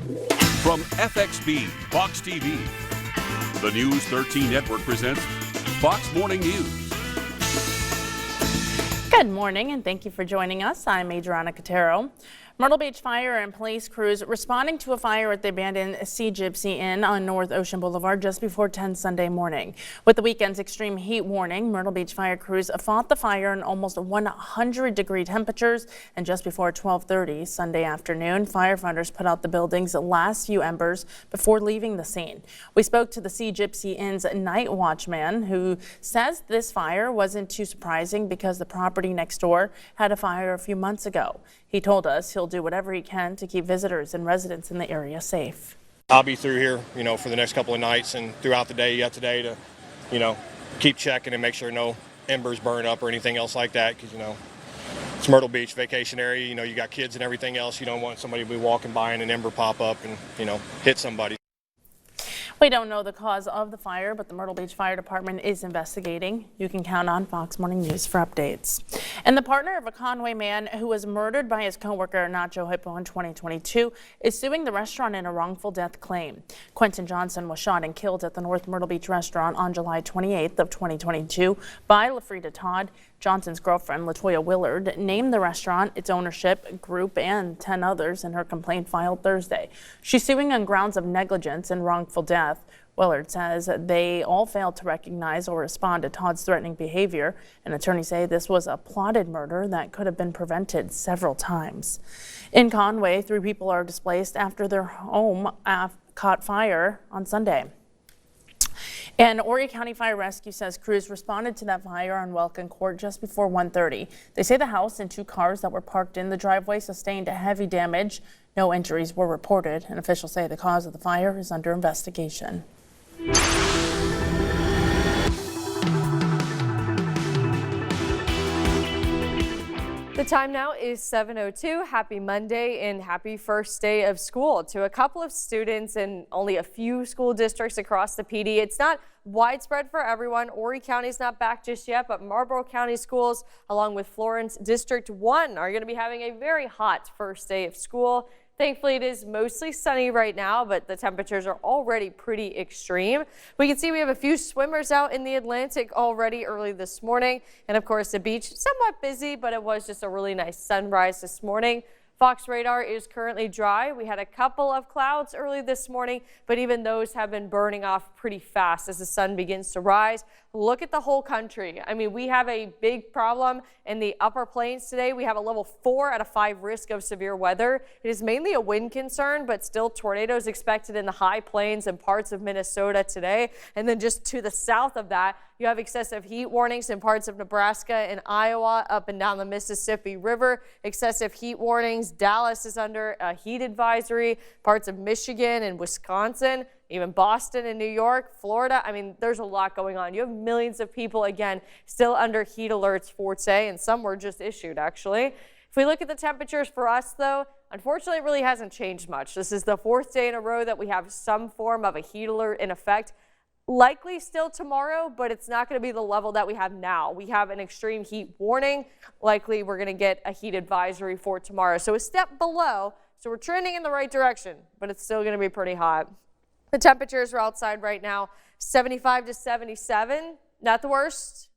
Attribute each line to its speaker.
Speaker 1: From FXB, Fox TV, the News 13 Network presents Fox Morning News.
Speaker 2: Good morning and thank you for joining us. I'm Adriana Cotero. Myrtle Beach Fire and police crews responding to a fire at the abandoned Sea Gypsy Inn on North Ocean Boulevard just before 10 Sunday morning. With the weekend's extreme heat warning, Myrtle Beach Fire crews fought the fire in almost 100-degree temperatures, and just before 12:30 Sunday afternoon, firefighters put out the building's last few embers before leaving the scene. We spoke to the Sea Gypsy Inn's night watchman, who says this fire wasn't too surprising because the property next door had a fire a few months ago. He told us he'll do whatever he can to keep visitors and residents in the area safe.
Speaker 3: I'll be through here, for the next couple of nights and throughout the day yet today to, keep checking and make sure no embers burn up or anything else like that. Because, it's Myrtle Beach vacation area. You got kids and everything else. You don't want somebody to be walking by and an ember pop up and, hit somebody.
Speaker 2: We don't know the cause of the fire, but the Myrtle Beach Fire Department is investigating. You can count on Fox Morning News for updates. And the partner of a Conway man who was murdered by his coworker Nacho Hippo in 2022 is suing the restaurant in a wrongful death claim. Quentin Johnson was shot and killed at the North Myrtle Beach restaurant on July 28th of 2022 by LaFrida Todd. Johnson's girlfriend, Latoya Willard, named the restaurant, its ownership group, and 10 others in her complaint filed Thursday. She's suing on grounds of negligence and wrongful death. Willard says they all failed to recognize or respond to Todd's threatening behavior, and attorneys say this was a plotted murder that could have been prevented several times. In Conway, 3 people are displaced after their home caught fire on Sunday. And Horry County Fire Rescue says crews responded to that fire on Welcome Court just before 1:30. They say the house and 2 cars that were parked in the driveway sustained heavy damage. No injuries were reported, and officials say the cause of the fire is under investigation.
Speaker 4: The time now is 7:02. Happy Monday and happy first day of school to a couple of students in only a few school districts across the PD. It's not widespread for everyone. Horry County's not back just yet, but Marlboro County schools, along with Florence District 1, are going to be having a very hot first day of school. Thankfully, it is mostly sunny right now, but the temperatures are already pretty extreme. We can see we have a few swimmers out in the Atlantic already early this morning. And of course, the beach somewhat busy, but it was just a really nice sunrise this morning. Fox radar is currently dry. We had a couple of clouds early this morning, but even those have been burning off pretty fast as the sun begins to rise. Look at the whole country. I mean, we have a big problem in the upper plains today. We have a level 4 out of 5 risk of severe weather. It is mainly a wind concern, but still tornadoes expected in the high plains and parts of Minnesota today. And then just to the south of that, you have excessive heat warnings in parts of Nebraska and Iowa, up and down the Mississippi River. Excessive heat warnings. Dallas is under a heat advisory. Parts of Michigan and Wisconsin, even Boston and New York, Florida. I mean, there's a lot going on. You have millions of people, again, still under heat alerts for today, and some were just issued, actually. If we look at the temperatures for us, though, unfortunately, it really hasn't changed much. This is the 4th day in a row that we have some form of a heat alert in effect. Likely still tomorrow, but it's not going to be the level that we have now. We have an extreme heat warning. Likely we're going to get a heat advisory for tomorrow. So a step below. So we're trending in the right direction, but it's still going to be pretty hot. The temperatures are outside right now, 75 to 77. Not the worst,